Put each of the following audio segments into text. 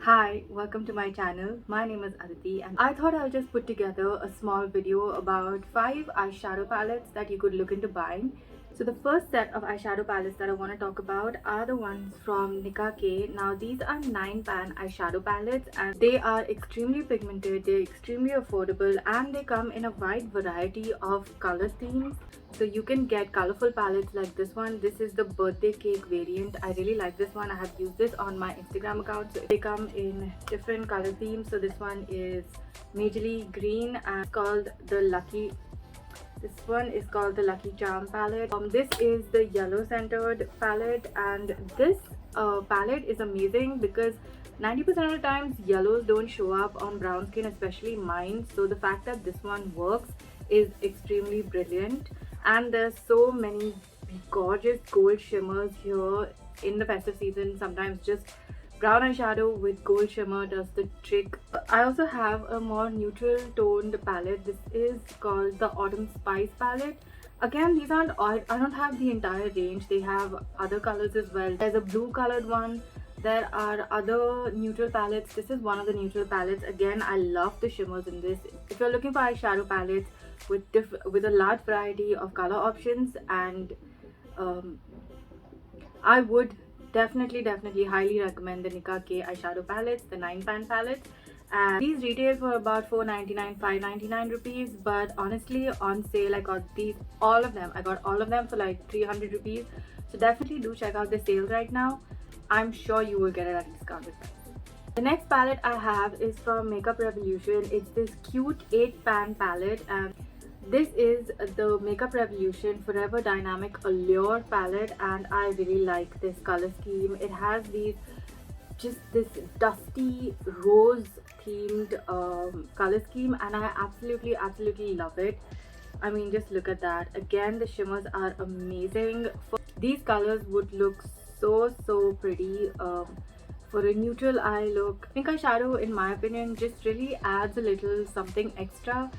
Hi, welcome to my channel. My name is Aditi and I thought I'll just put together a small video about 5 eyeshadow palettes that you could look into buying. So the first set of eyeshadow palettes that I want to talk about are the ones from Nicka. Now these are 9-pan eyeshadow palettes and they are extremely pigmented, they're extremely affordable and they come in a wide variety of color themes. So you can get colorful palettes like this one. This is the birthday cake variant. I really like this one. I have used this on my Instagram account. So they come in different color themes. So this one is majorly green and called the Lucky. This one is called the Lucky Charm palette. This is the yellow centered palette, and this palette is amazing because 90% of the times yellows don't show up on brown skin, especially mine. So the fact that this one works is extremely brilliant, and there's so many gorgeous gold shimmers here in the festive season. Sometimes just brown eyeshadow with gold shimmer does the trick. I also have a more neutral toned palette. This is called the Autumn Spice palette. Again, these aren't all, I don't have the entire range. They have other colors as well. There's a blue colored one. There are other neutral palettes. This is one of the neutral palettes. Again, I love the shimmers in this. If you're looking for eyeshadow palettes with a large variety of color options, and I would definitely highly recommend the Nicka eyeshadow palettes, the 9-pan palettes. And these retail for about 4.99, 5.99 rupees, but honestly on sale I got all of them for like 300 rupees. So definitely do check out the sales right now. I'm sure you will get it at a discounted price. The next palette I have is from Makeup Revolution. It's this cute 8-pan palette, and this is the Makeup Revolution Forever Dynamic Allure palette, and I really like this color scheme. It has this dusty rose themed color scheme, and I absolutely love it. I mean, just look at that. Again, the shimmers are amazing. These colors would look so pretty for a neutral eye look. Pink eyeshadow, in my opinion, just really adds a little something extra.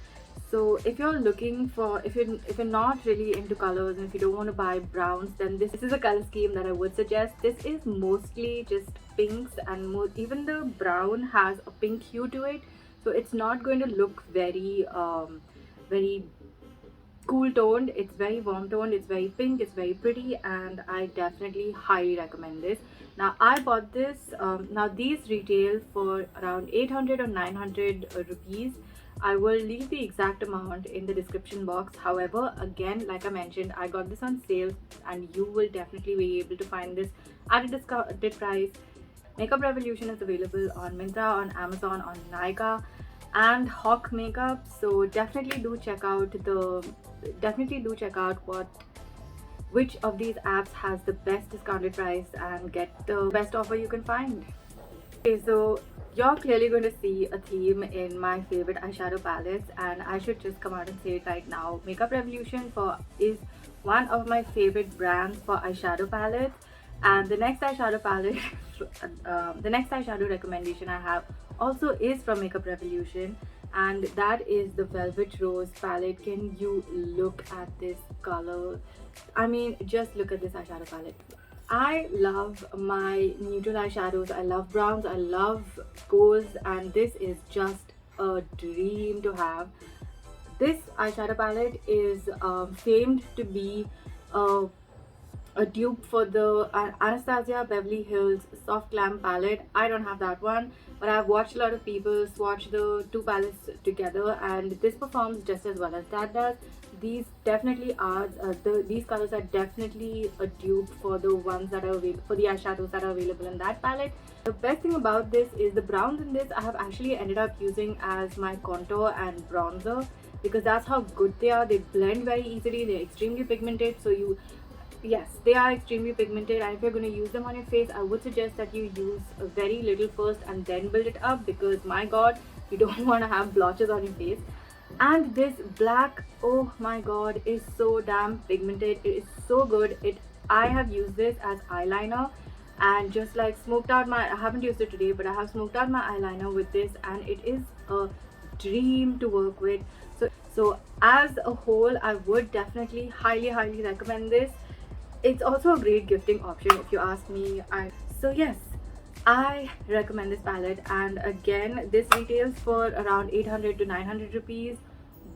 So if you're looking for, if you're not really into colors and if you don't want to buy browns, then this is a color scheme that I would suggest. This is mostly just pinks, and even the brown has a pink hue to it, so it's not going to look very cool toned. It's very warm toned, it's very pink, it's very pretty, and I definitely highly recommend this. Now I bought this. Now these retail for around 800 or 900 rupees. I will leave the exact amount in the description box. However, again, like I mentioned, I got this on sale and you will definitely be able to find this at a discounted price. Makeup Revolution is available on Myntra, on Amazon, on Nicka and HOK Makeup. So definitely do check out which of these apps has the best discounted price and get the best offer you can find. Okay, so you're clearly going to see a theme in my favorite eyeshadow palettes, and I should just come out and say it right now. Makeup Revolution is one of my favorite brands for eyeshadow palettes, and the next eyeshadow palette, the next eyeshadow recommendation I have also is from Makeup Revolution, and that is the Velvet Rose palette. Can you look at this color? I mean, just look at this eyeshadow palette. I love my neutral eyeshadows. I love browns, I love golds, and this is just a dream to have. This eyeshadow palette is famed to be a dupe for the Anastasia Beverly Hills Soft Glam palette. I don't have that one, but I've watched a lot of people swatch the two palettes together, and this performs just as well as that does. These definitely are these colors are definitely a dupe for the ones that are for the eyeshadows that are available in that palette. The best thing about this is the browns in this I have actually ended up using as my contour and bronzer, because that's how good they are. They blend very easily, they're extremely pigmented. So yes, they are extremely pigmented, and if you're going to use them on your face, I would suggest that you use a very little first and then build it up, because my god, you don't want to have blotches on your face. And this black, oh my god, is so damn pigmented. It is so good. I have used this as eyeliner and just like smoked out my, I haven't used it today, but I have smoked out my eyeliner with this, and it is a dream to work with. So as a whole, I would definitely highly recommend this. It's also a great gifting option if you ask me. So yes, I recommend this palette, and again this retails for around 800 to 900 rupees,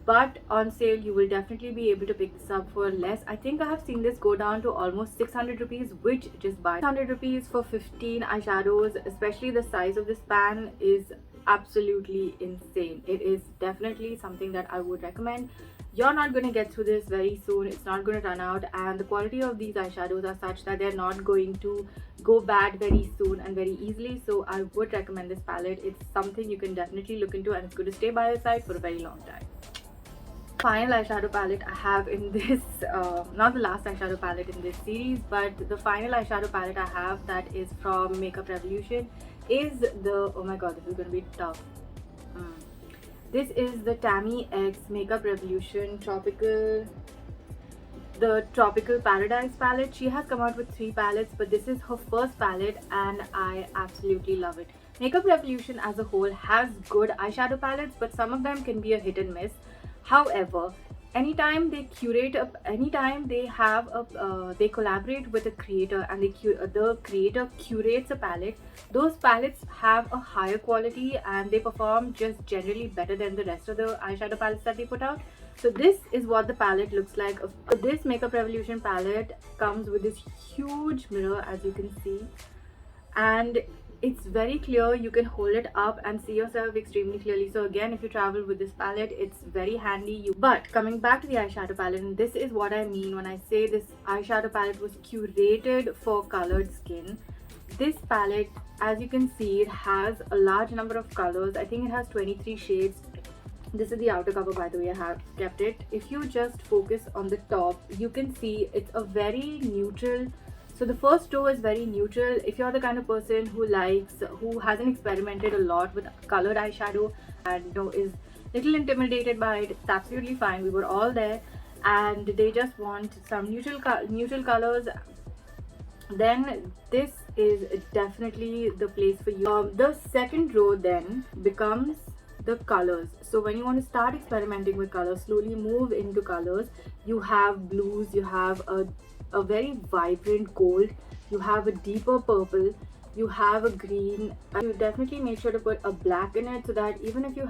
but on sale you will definitely be able to pick this up for less. I think I have seen this go down to almost 600 rupees, which just buy 600 rupees for 15 eyeshadows, especially the size of this pan, is absolutely insane. It is definitely something that I would recommend. You're not going to get through this very soon. It's not going to run out, and the quality of these eyeshadows are such that they're not going to go bad very soon and very easily. So I would recommend this palette. It's something you can definitely look into, and it's going to stay by your side for a very long time. Final eyeshadow palette I have in this not the last eyeshadow palette in this series, but the final eyeshadow palette I have that is from Makeup Revolution is the, oh my god, this is going to be tough. This is the Tammi X Makeup Revolution the Tropical Paradise palette. She has come out with 3 palettes, but this is her first palette and I absolutely love it. Makeup Revolution as a whole has good eyeshadow palettes, but some of them can be a hit and miss. However, anytime they they collaborate with a creator and the creator curates a palette, those palettes have a higher quality and they perform just generally better than the rest of the eyeshadow palettes that they put out. So this is what the palette looks like. This Makeup Revolution palette comes with this huge mirror, as you can see, and it's very clear. You can hold it up and see yourself extremely clearly. So again, if you travel with this palette, it's very handy. But coming back to the eyeshadow palette, and this is what I mean when I say this eyeshadow palette was curated for colored skin. This palette, as you can see, it has a large number of colors. I think it has 23 shades. This is the outer cover, by the way. I have kept it. If you just focus on the top, you can see it's a very neutral. So the first row is very neutral. If you're the kind of person who hasn't experimented a lot with colored eyeshadow and is little intimidated by it, it's absolutely fine. We were all there, and they just want some neutral colors, then this is definitely the place for you. The second row then becomes the colors. So when you want to start experimenting with colors, slowly move into colors. You have blues, you have a very vibrant gold, you have a deeper purple, you have a green. You definitely make sure to put a black in it, so that even if you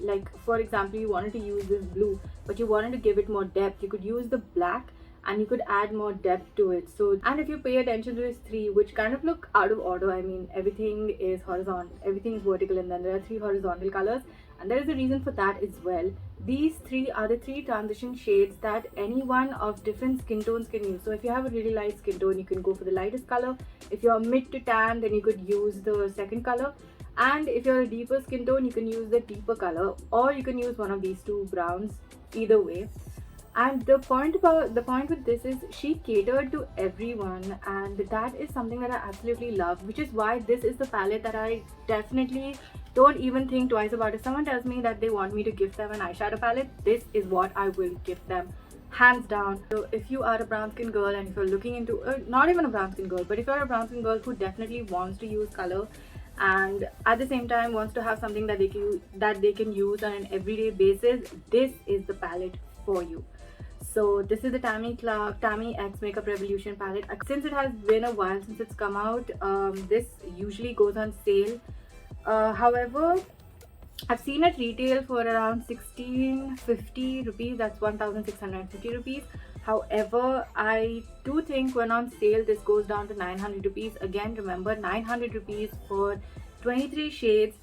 like, for example, you wanted to use this blue but you wanted to give it more depth, you could use the black and you could add more depth to it. So, and if you pay attention to these 3, which kind of look out of order, I mean, everything is horizontal, everything is vertical, and then there are 3 horizontal colors, and there is a reason for that as well. These 3 are the 3 transition shades that anyone of different skin tones can use. So if you have a really light skin tone, you can go for the lightest color. If you're mid to tan, then you could use the second color, and if you're a deeper skin tone, you can use the deeper color, or you can use one of these 2 browns. Either way. And the point with this is she catered to everyone, and that is something that I absolutely love, which is why this is the palette that I definitely don't even think twice about. If someone tells me that they want me to gift them an eyeshadow palette, this is what I will gift them, hands down. So if you are a brown skin girl, and if you're looking into not even a brown skin girl, but if you're a brown skin girl who definitely wants to use color and at the same time wants to have something that they can use on an everyday basis, this is the palette for you. So this is the Tammi X Makeup Revolution palette. Since it has been a while since it's come out, this usually goes on sale. However, I've seen it retail for around 1650 rupees. That's 1650 rupees. However, I do think when on sale this goes down to 900 rupees. Again, remember, 900 rupees for 23 shades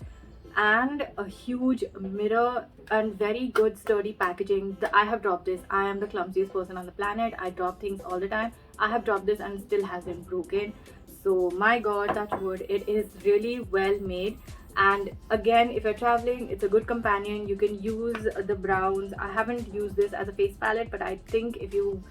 and a huge mirror and very good sturdy packaging. I have dropped this. I am the clumsiest person on the planet. I drop things all the time. I have dropped this and still hasn't broken. So my god, touch wood, it is really well made. And again, if you're traveling, it's a good companion. You can use the browns. I haven't used this as a face palette, but I think if you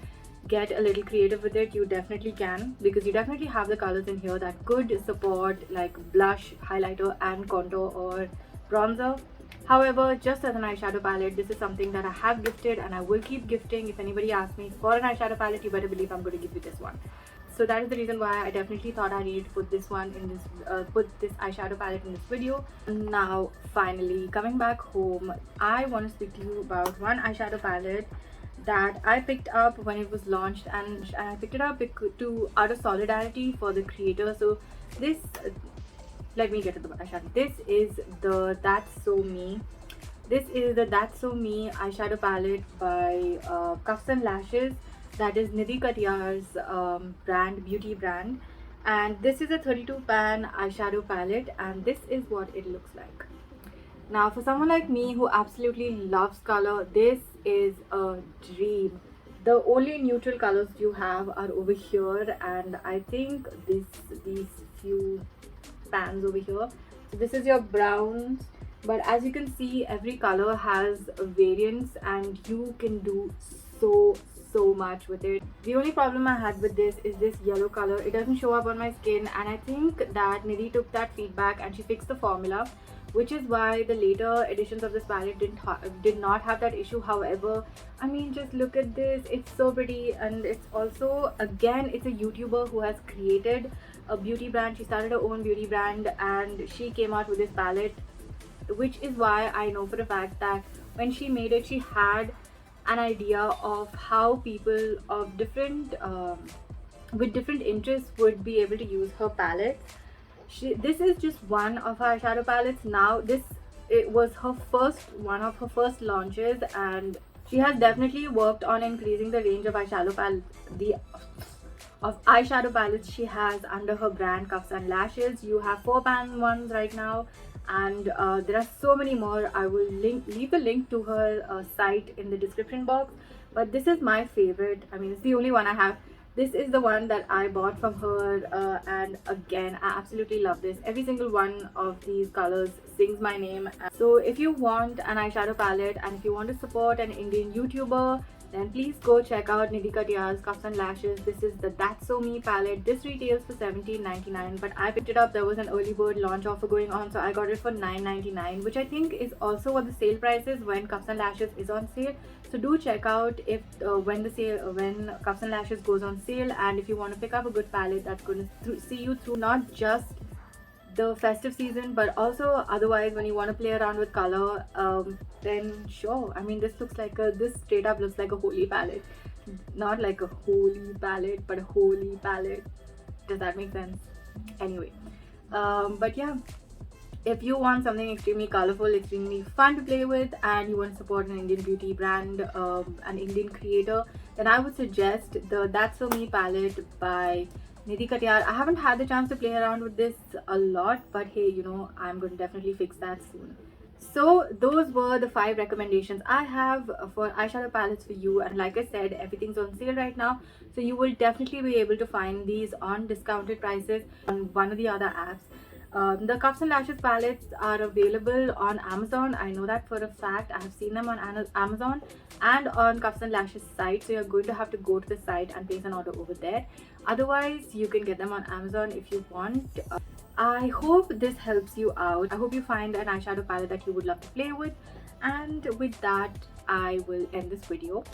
get a little creative with it, you definitely can, because you definitely have the colors in here that could support like blush, highlighter and contour or bronzer. However, just as an eyeshadow palette, this is something that I have gifted and I will keep gifting. If anybody asks me for an eyeshadow palette, you better believe I'm going to give you this one. So that is the reason why I definitely thought I needed to put this one in this put this eyeshadow palette in this video. Now finally coming back home, I want to speak to you about one eyeshadow palette that I picked up when it was launched, and I picked it up to out of solidarity for the creator. So this, let me get to the eyeshadow. This is the That's So Me. This is the That's So Me eyeshadow palette by Cuffs and Lashes. That is Nidhi Katiyar's beauty brand. And this is a 32 pan eyeshadow palette, and this is what it looks like. Now, for someone like me who absolutely loves color, this is a dream. The only neutral colors you have are over here, and I think these few pans over here. So this is your browns, but as you can see, every color has variants, and you can do so much with it. The only problem I had with this is this yellow color. It doesn't show up on my skin, and I think that Nidhi took that feedback and she fixed the formula, which is why the later editions of this palette did not have that issue. However, I mean, just look at this. It's so pretty, and it's also, again, it's a YouTuber who has created a beauty brand. She started her own beauty brand, and she came out with this palette, which is why I know for a fact that when she made it, she had an idea of how people of different with different interests would be able to use her palette. This is just one of her eyeshadow palettes. Now it was one of her first launches, and she has definitely worked on increasing the range of eyeshadow palettes she has under her brand Cuffs and Lashes. You have 4-pan ones right now, and there are so many more. I will leave the link to her site in the description box, but this is my favorite. I mean, it's the only one I have. This is the one that I bought from her, and again, I absolutely love this. Every single one of these colors sings my name. So if you want an eyeshadow palette and if you want to support an Indian YouTuber, then please go check out Nidhi Katiyar's Cuffs and Lashes. This is the That's So Me palette. This retails for $17.99, but I picked it up. There was an early bird launch offer going on, so I got it for $9.99, which I think is also what the sale price is when Cuffs and Lashes is on sale. So do check out if when Cuffs and Lashes goes on sale, and if you want to pick up a good palette that's going to see you through not just the festive season but also otherwise when you want to play around with color, then sure. I mean, this straight up looks like a holy palette. Not like a holy palette, but a holy palette. Does that make sense? Anyway, but yeah, if you want something extremely colorful, extremely fun to play with, and you want to support an Indian beauty brand, an Indian creator, then I would suggest the That's So Me palette by Nidhi Katiyar. I haven't had the chance to play around with this a lot, but hey, you know, I'm going to definitely fix that soon. So those were the 5 recommendations I have for eyeshadow palettes for you, and like I said, everything's on sale right now, so you will definitely be able to find these on discounted prices on one of the other apps. The Cuffs and Lashes palettes are available on Amazon. I know that for a fact. I have seen them on Amazon and on Cuffs and Lashes site, so you're going to have to go to the site and place an order over there. Otherwise, you can get them on Amazon if you want. I hope this helps you out. I hope you find an eyeshadow palette that you would love to play with, and with that, I will end this video.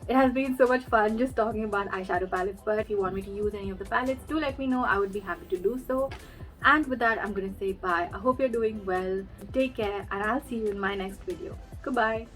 It has been so much fun just talking about eyeshadow palettes, but if you want me to use any of the palettes, do let me know. I would be happy to do so. And with that, I'm going to say bye. I hope you're doing well. Take care, and I'll see you in my next video. Goodbye.